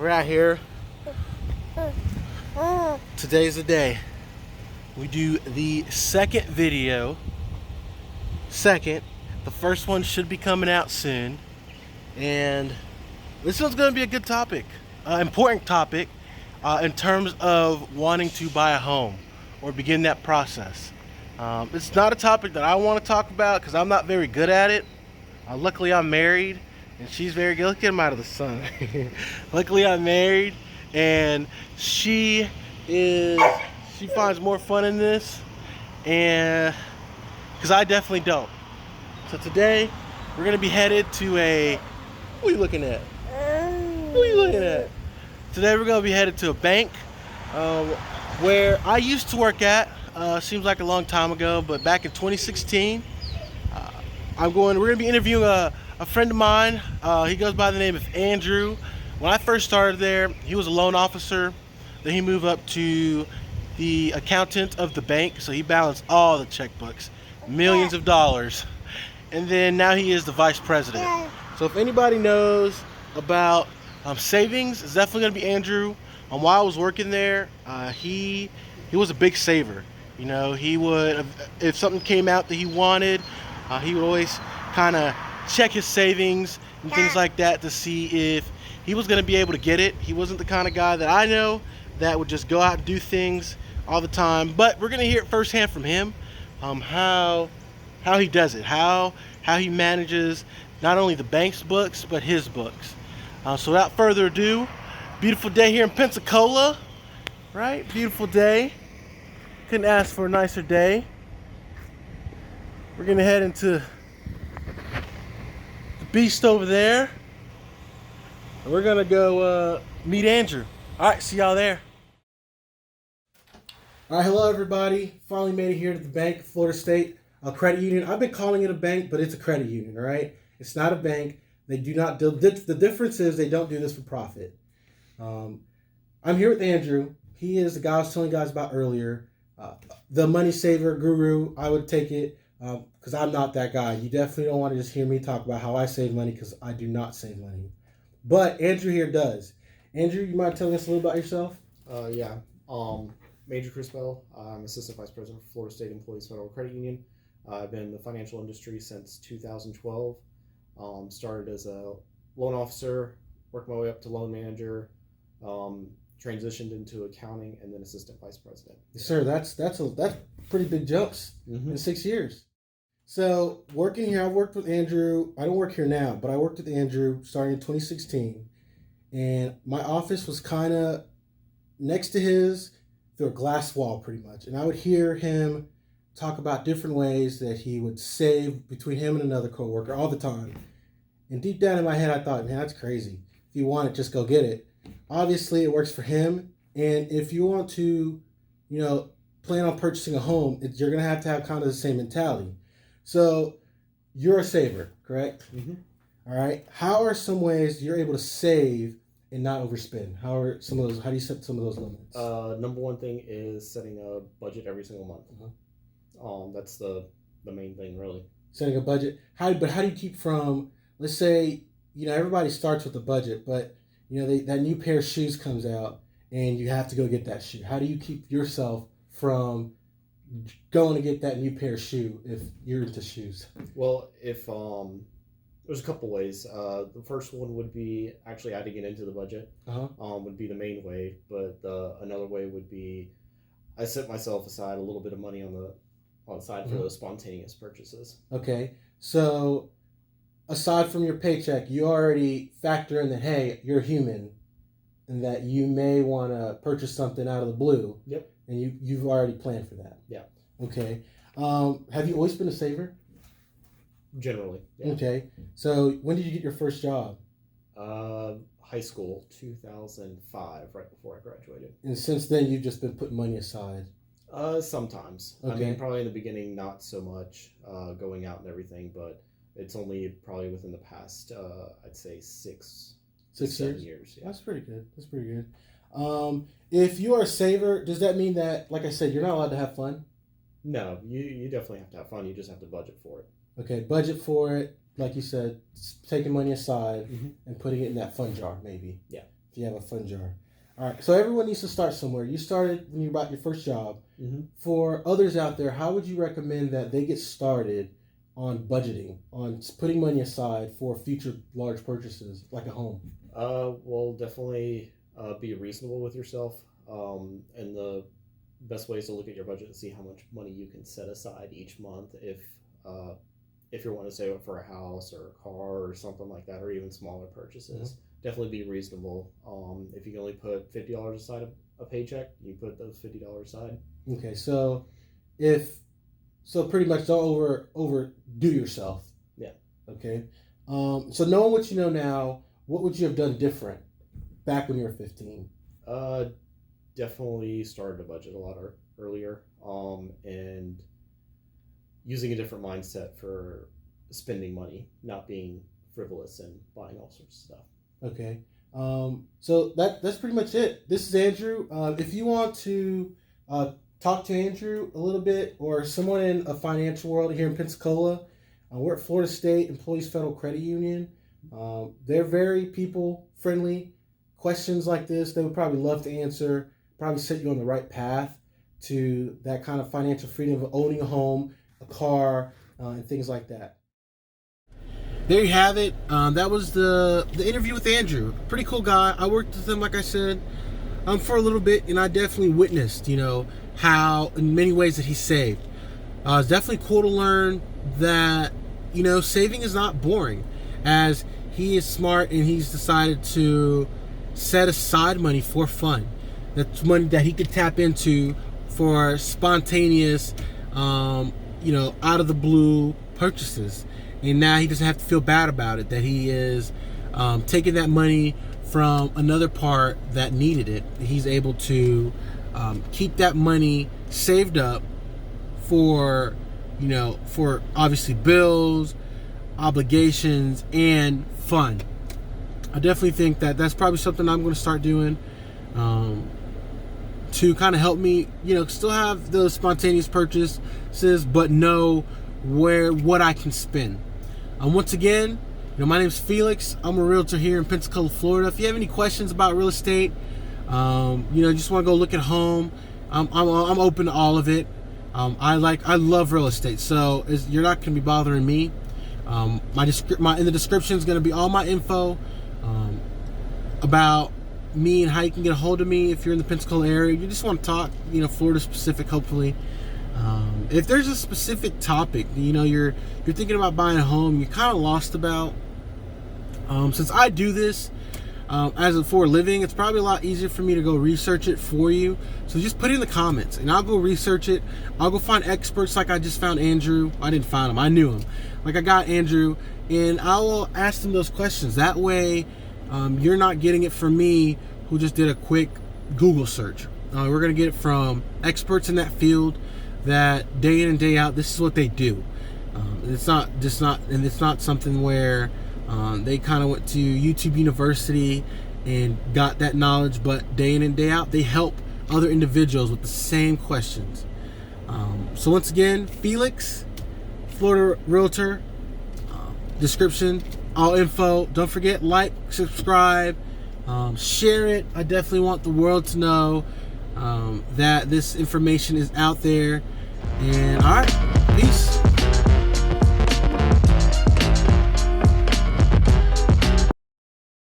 We're out here. Today's the day. We do the second video. The first one should be coming out soon. And this one's going to be a good topic. Important topic in terms of wanting to buy a home or begin that process. It's not a topic that I want to talk about because I'm not very good at it. Luckily, I'm married, and she's very good. Let's get him out of the sun. Luckily, I'm married, and she finds more fun in this, and because I definitely don't. So today, we're gonna be headed to a. What are you looking at? What are you looking at? Today, we're gonna be headed to a bank where I used to work at. Seems like a long time ago, but back in 2016, we're gonna be interviewing a friend of mine. He goes by the name of Andrew. When I first started there, he was a loan officer. Then he moved up to the accountant of the bank, so he balanced all the checkbooks, millions of dollars. And then now he is the vice president. So if anybody knows about savings, it's definitely gonna be Andrew. While I was working there, he was a big saver. You know, he would, if something came out that he wanted, he would always kind of check his savings and things like that to see if he was going to be able to get it. He wasn't the kind of guy that I know that would just go out and do things all the time. But we're going to hear it firsthand from him, how he does it, how he manages not only the bank's books but his books. So without further ado, beautiful day here in Pensacola, right? Beautiful day. Couldn't ask for a nicer day. We're gonna head into the beast over there, and we're gonna go meet Andrew. All right, see y'all there. All right, hello everybody. Finally made it here to the bank, Florida State Credit Union. I've been calling it a bank, but it's a credit union. All right, it's not a bank. They do not. The difference is they don't do this for profit. I'm here with Andrew. He is the guy I was telling you guys about earlier. The money saver guru. I would take it. Because I'm not that guy. You definitely don't want to just hear me talk about how I save money, because I do not save money. But Andrew here does. Andrew, you mind telling us a little about yourself? Yeah. Major Chris Bell. I'm Assistant Vice President for Florida State Employees Federal Credit Union. I've been in the financial industry since 2012. Started as a loan officer, worked my way up to loan manager, transitioned into accounting, and then assistant vice president. Yes, sir. That's pretty big jumps in 6 years. So working here, I've worked with Andrew. I don't work here now, but I worked with Andrew starting in 2016, and my office was kind of next to his through a glass wall, pretty much. And I would hear him talk about different ways that he would save between him and another coworker all the time. And deep down in my head, I thought, man, that's crazy. If you want it, just go get it. Obviously, it works for him. And if you want to, plan on purchasing a home, you're going to have kind of the same mentality. So you're a saver, correct? Mm-hmm. All right. How are some ways you're able to save and not overspend? How do you set some of those limits? Number one thing is setting a budget every single month. That's the main thing, really. Setting a budget. How do you keep from, let's say, everybody starts with a budget, but that new pair of shoes comes out and you have to go get that shoe. How do you keep yourself from going to get that new pair of shoe if you're into shoes? Well, if there's a couple ways. The first one would be actually adding it into the budget. Would be the main way, but another way would be I set myself aside a little bit of money on the side for those spontaneous purchases. Okay, so aside from your paycheck, you already factor in that, hey, you're human, and that you may want to purchase something out of the blue. Yep. And you've already planned for that. Yeah. Okay. Have you always been a saver? Generally. Yeah. Okay. So when did you get your first job? High school, 2005, right before I graduated. And since then, you've just been putting money aside? Sometimes. Okay. I mean, probably in the beginning, not so much going out and everything, but it's only probably within the past, I'd say 7 years. Yeah. That's pretty good. If you are a saver, does that mean that, like I said, you're not allowed to have fun? No, you definitely have to have fun. You just have to budget for it. Okay, budget for it. Like you said, taking money aside and putting it in that fun jar, maybe. Yeah. if you have a fun jar. All right, so everyone needs to start somewhere. You started when you bought your first job. Mm-hmm. For others out there, how would you recommend that they get started on budgeting, on putting money aside for future large purchases like a home? Well, definitely be reasonable with yourself. And the best way is to look at your budget and see how much money you can set aside each month if you want to save up for a house or a car or something like that, or even smaller purchases. Definitely be reasonable. If you can only put $50 aside a paycheck, you put those $50 aside. Okay, so pretty much don't overdo yourself. Yeah. Okay. So knowing what you know now, what would you have done different back when you were 15? Definitely started to budget a lot earlier. And using a different mindset for spending money, not being frivolous and buying all sorts of stuff. Okay. So that's pretty much it. This is Andrew. If you want to talk to Andrew a little bit, or someone in a financial world here in Pensacola, we're at Florida State Employees Federal Credit Union. They're very people friendly. Questions like this, they would probably love to answer, probably set you on the right path to that kind of financial freedom of owning a home, a car, and things like that. There you have it. That was the interview with Andrew. Pretty cool guy. I worked with him, like I said, for a little bit, and I definitely witnessed, how in many ways that he saved. It's definitely cool to learn that, saving is not boring, as he is smart and he's decided to set aside money for fun. That's money that he could tap into for spontaneous, out of the blue purchases. And now he doesn't have to feel bad about it, that he is taking that money from another part that needed it. He's able to keep that money saved up for obviously bills, obligations, and fun. I definitely think that that's probably something I'm going to start doing to kind of help me, still have those spontaneous purchases, but know what I can spend. Once again, my name is Felix. I'm a realtor here in Pensacola, Florida. If you have any questions about real estate, just want to go look at home, I'm open to all of it. I love real estate, so you're not going to be bothering me. In the description is going to be all my info about me and how you can get a hold of me if you're in the Pensacola area. You just want to talk, Florida specific, hopefully. If there's a specific topic, you're thinking about buying a home, you're kind of lost about. Since I do this for a living, it's probably a lot easier for me to go research it for you. So just put it in the comments, and I'll go research it. I'll go find experts like I just found Andrew. I didn't find him, I knew him. Like I got Andrew, and I will ask them those questions. That way, you're not getting it from me, who just did a quick Google search. We're gonna get it from experts in that field, that day in and day out, this is what they do. It's not something where they kind of went to YouTube University and got that knowledge, but day in and day out, they help other individuals with the same questions. So once again, Felix, Florida Realtor, description, all info. Don't forget, like, subscribe, share it. I definitely want the world to know that this information is out there. And all right, peace.